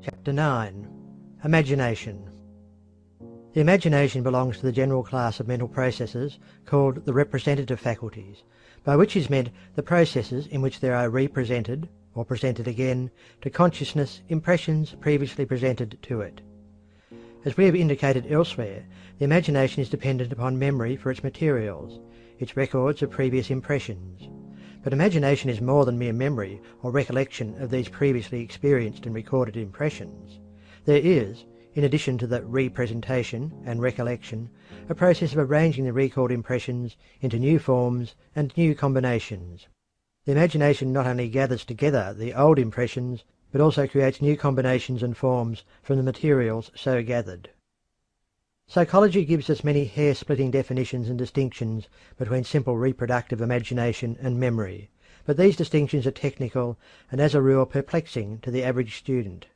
Chapter 9. Imagination. The imagination belongs to the general class of mental processes called the representative faculties, by which is meant the processes in which there are represented, or presented again, to consciousness impressions previously presented to it. As we have indicated elsewhere, the imagination is dependent upon memory for its materials, its records of previous impressions. But imagination is more than mere memory or recollection of these previously experienced and recorded impressions. There is, in addition to the representation and recollection, a process of arranging the recalled impressions into new forms and new combinations. The imagination not only gathers together the old impressions, but also creates new combinations and forms from the materials so gathered. Psychology gives us many hair-splitting definitions and distinctions between simple reproductive imagination and memory, but these distinctions are technical and as a rule perplexing to the average student.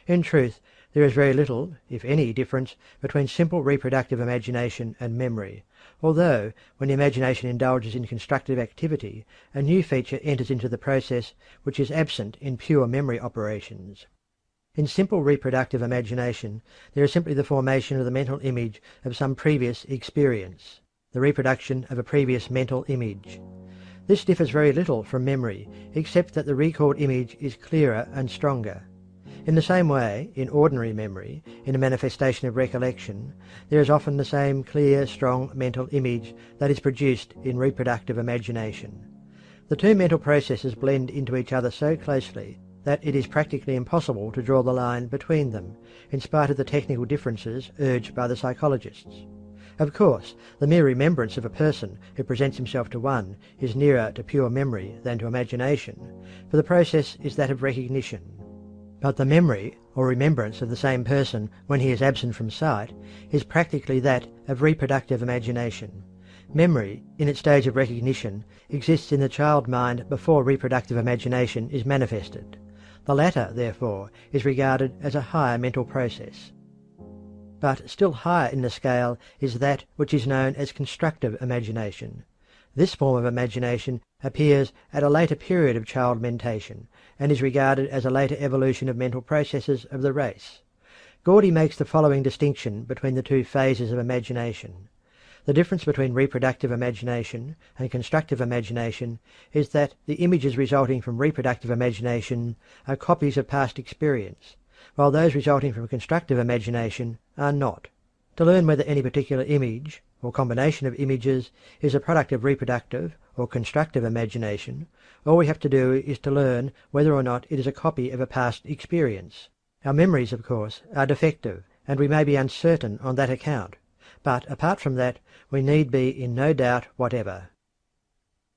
In truth, there is very little, if any, difference between simple reproductive imagination and memory, although, when the imagination indulges in constructive activity, a new feature enters into the process which is absent in pure memory operations. In simple reproductive imagination, there is simply the formation of the mental image of some previous experience, the reproduction of a previous mental image. This differs very little from memory, except that the recalled image is clearer and stronger. In the same way, in ordinary memory, in a manifestation of recollection, there is often the same clear, strong mental image that is produced in reproductive imagination. The two mental processes blend into each other so closely that it is practically impossible to draw the line between them, in spite of the technical differences urged by the psychologists. Of course, the mere remembrance of a person who presents himself to one is nearer to pure memory than to imagination, for the process is that of recognition. But the memory or remembrance of the same person when he is absent from sight is practically that of reproductive imagination. Memory, in its stage of recognition, exists in the child mind before reproductive imagination is manifested. The latter, therefore, is regarded as a higher mental process. But still higher in the scale is that which is known as constructive imagination. This form of imagination appears at a later period of child mentation, and is regarded as a later evolution of mental processes of the race. Gordy makes the following distinction between the two phases of imagination. The difference between reproductive imagination and constructive imagination is that the images resulting from reproductive imagination are copies of past experience, while those resulting from constructive imagination are not. To learn whether any particular image, or combination of images, is a product of reproductive or constructive imagination, all we have to do is to learn whether or not it is a copy of a past experience. Our memories, of course, are defective, and we may be uncertain on that account. But, apart from that, we need be in no doubt whatever.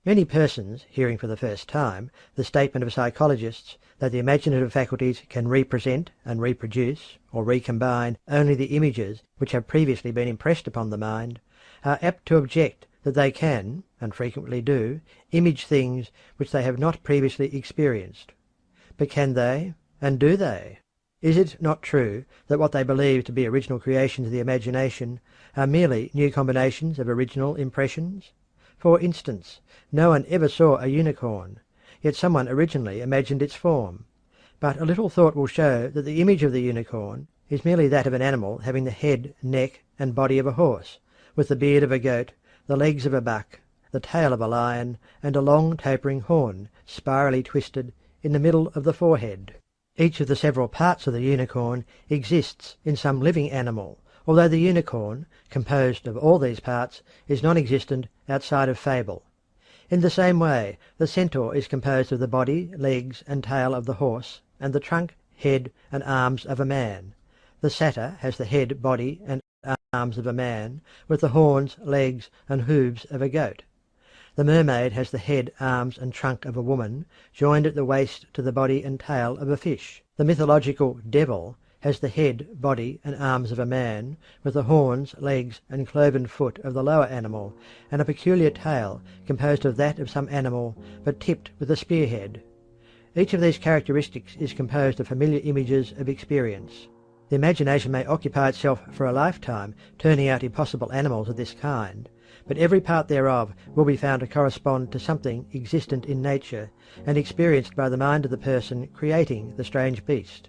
Many persons, hearing for the first time the statement of psychologists that the imaginative faculties can represent and reproduce, or recombine, only the images which have previously been impressed upon the mind, are apt to object that they can, and frequently do, image things which they have not previously experienced. But can they, and do they? Is it not true that what they believe to be original creations of the imagination are merely new combinations of original impressions? For instance, no one ever saw a unicorn, yet someone originally imagined its form. But a little thought will show that the image of the unicorn is merely that of an animal having the head, neck, and body of a horse, with the beard of a goat, the legs of a buck, the tail of a lion, and a long tapering horn, spirally twisted, in the middle of the forehead. Each of the several parts of the unicorn exists in some living animal, although the unicorn, composed of all these parts, is non-existent outside of fable. In the same way, the centaur is composed of the body, legs, and tail of the horse, and the trunk, head, and arms of a man. The satyr has the head, body, and arms of a man, with the horns, legs, and hooves of a goat. The mermaid has the head, arms, and trunk of a woman, joined at the waist to the body and tail of a fish. The mythological devil has the head, body, and arms of a man, with the horns, legs, and cloven foot of the lower animal, and a peculiar tail composed of that of some animal, but tipped with a spearhead. Each of these characteristics is composed of familiar images of experience. The imagination may occupy itself for a lifetime turning out impossible animals of this kind, but every part thereof will be found to correspond to something existent in nature and experienced by the mind of the person creating the strange beast.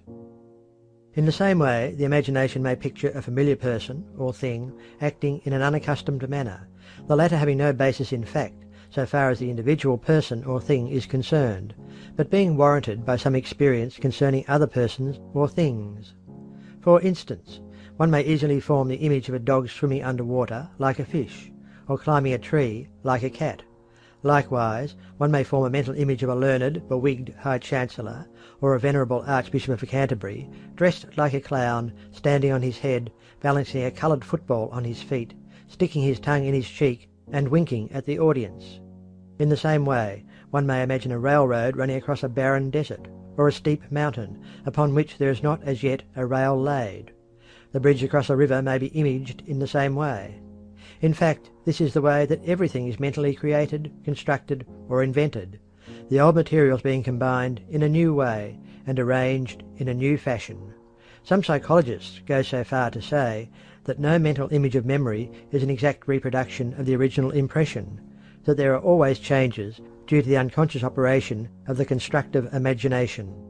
In the same way, the imagination may picture a familiar person or thing acting in an unaccustomed manner, the latter having no basis in fact, so far as the individual person or thing is concerned, but being warranted by some experience concerning other persons or things. For instance, one may easily form the image of a dog swimming under water like a fish, or climbing a tree like a cat. Likewise, one may form a mental image of a learned, bewigged High Chancellor, or a venerable Archbishop of Canterbury, dressed like a clown, standing on his head, balancing a coloured football on his feet, sticking his tongue in his cheek, and winking at the audience. In the same way, one may imagine a railroad running across a barren desert, or a steep mountain, upon which there is not as yet a rail laid. The bridge across a river may be imaged in the same way. In fact, this is the way that everything is mentally created, constructed, or invented, the old materials being combined in a new way and arranged in a new fashion. Some psychologists go so far to say that no mental image of memory is an exact reproduction of the original impression, that there are always changes due to the unconscious operation of the constructive imagination.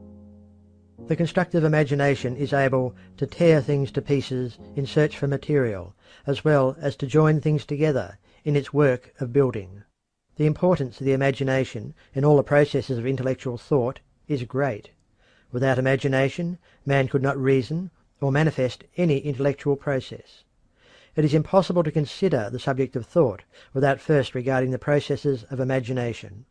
The constructive imagination is able to tear things to pieces in search for material, as well as to join things together in its work of building. The importance of the imagination in all the processes of intellectual thought is great. Without imagination, man could not reason or manifest any intellectual process. It is impossible to consider the subject of thought without first regarding the processes of imagination.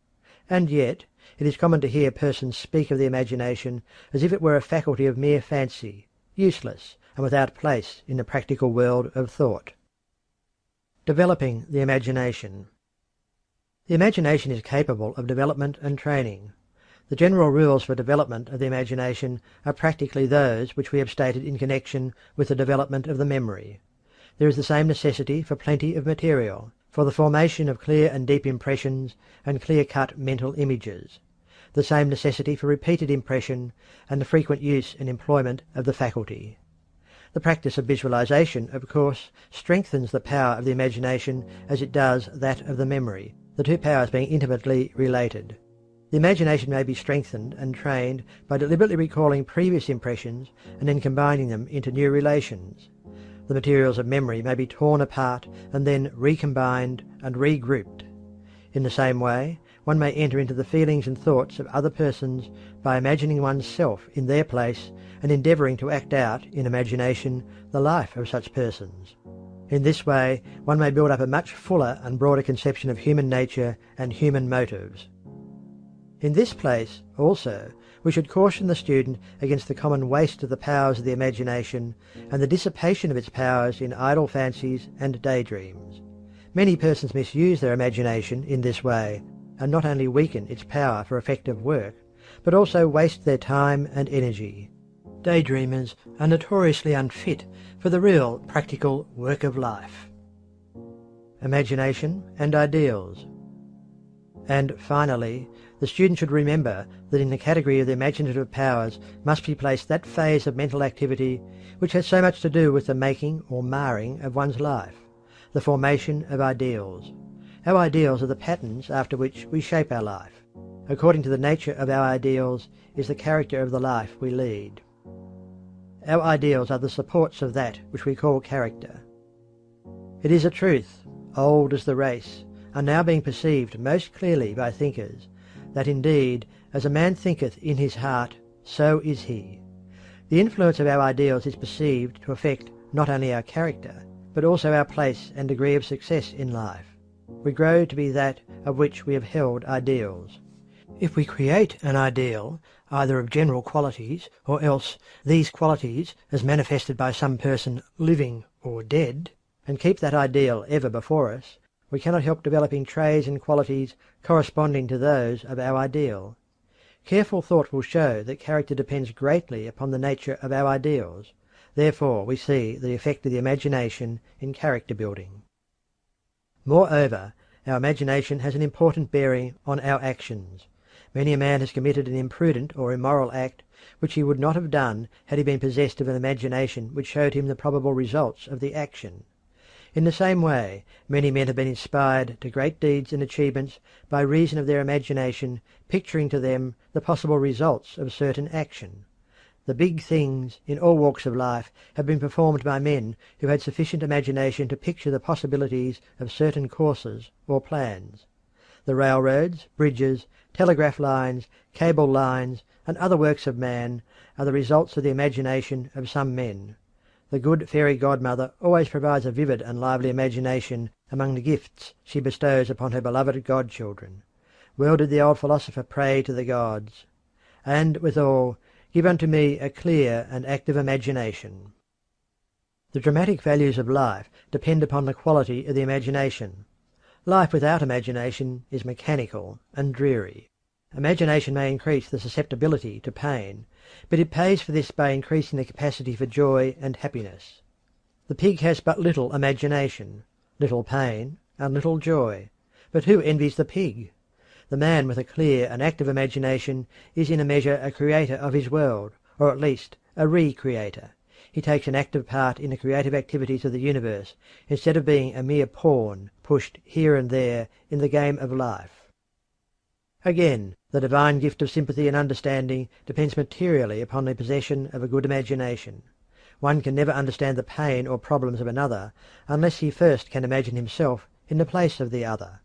And yet, it is common to hear persons speak of the imagination as if it were a faculty of mere fancy, useless and without place in the practical world of thought. Developing the imagination. The imagination is capable of development and training. The general rules for development of the imagination are practically those which we have stated in connection with the development of the memory. There is the same necessity for plenty of material, for the formation of clear and deep impressions and clear-cut mental images, the same necessity for repeated impression and the frequent use and employment of the faculty. The practice of visualization, of course, strengthens the power of the imagination as it does that of the memory, the two powers being intimately related. The imagination may be strengthened and trained by deliberately recalling previous impressions and then combining them into new relations. The materials of memory may be torn apart and then recombined and regrouped. In the same way, one may enter into the feelings and thoughts of other persons by imagining oneself in their place and endeavouring to act out, in imagination, the life of such persons. In this way, one may build up a much fuller and broader conception of human nature and human motives. In this place, also, we should caution the student against the common waste of the powers of the imagination and the dissipation of its powers in idle fancies and daydreams. Many persons misuse their imagination in this way, and not only weaken its power for effective work, but also waste their time and energy. Daydreamers are notoriously unfit for the real practical work of life. Imagination and ideals. And finally, the student should remember that in the category of the imaginative powers must be placed that phase of mental activity which has so much to do with the making or marring of one's life, the formation of ideals. Our ideals are the patterns after which we shape our life. According to the nature of our ideals is the character of the life we lead. Our ideals are the supports of that which we call character. It is a truth, old as the race, and now being perceived most clearly by thinkers, that indeed, as a man thinketh in his heart, so is he. The influence of our ideals is perceived to affect not only our character, but also our place and degree of success in life. We grow to be that of which we have held ideals. If we create an ideal, either of general qualities, or else these qualities as manifested by some person living or dead, and keep that ideal ever before us, we cannot help developing traits and qualities corresponding to those of our ideal. Careful thought will show that character depends greatly upon the nature of our ideals. Therefore we see the effect of the imagination in character building. Moreover, our imagination has an important bearing on our actions. Many a man has committed an imprudent or immoral act which he would not have done had he been possessed of an imagination which showed him the probable results of the action. In the same way, many men have been inspired to great deeds and achievements by reason of their imagination picturing to them the possible results of certain action. The big things in all walks of life have been performed by men who had sufficient imagination to picture the possibilities of certain courses or plans. The railroads, bridges, telegraph lines, cable lines, and other works of man are the results of the imagination of some men. The good fairy godmother always provides a vivid and lively imagination among the gifts she bestows upon her beloved godchildren. Well did the old philosopher pray to the gods, "And, withal, give unto me a clear and active imagination." The dramatic values of life depend upon the quality of the imagination. Life without imagination is mechanical and dreary. Imagination may increase the susceptibility to pain, but it pays for this by increasing the capacity for joy and happiness. The pig has but little imagination, little pain, and little joy. But who envies the pig? The man with a clear and active imagination is in a measure a creator of his world, or at least a re-creator. He takes an active part in the creative activities of the universe, instead of being a mere pawn pushed here and there in the game of life. Again, the divine gift of sympathy and understanding depends materially upon the possession of a good imagination. One can never understand the pain or problems of another unless he first can imagine himself in the place of the other.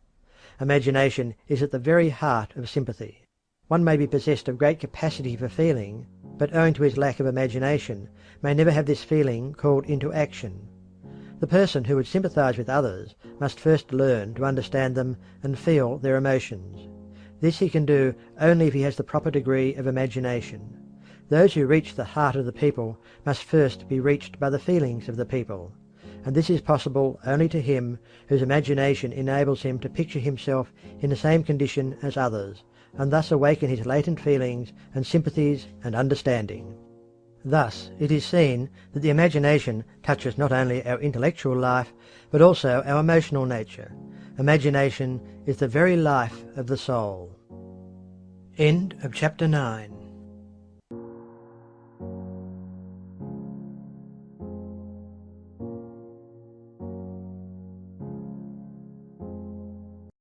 Imagination is at the very heart of sympathy. One may be possessed of great capacity for feeling, but owing to his lack of imagination may never have this feeling called into action. The person who would sympathize with others must first learn to understand them and feel their emotions. This he can do only if he has the proper degree of imagination. Those who reach the heart of the people must first be reached by the feelings of the people, and this is possible only to him whose imagination enables him to picture himself in the same condition as others, and thus awaken his latent feelings and sympathies and understanding. Thus it is seen that the imagination touches not only our intellectual life, but also our emotional nature. Imagination is the very life of the soul. End of chapter 9.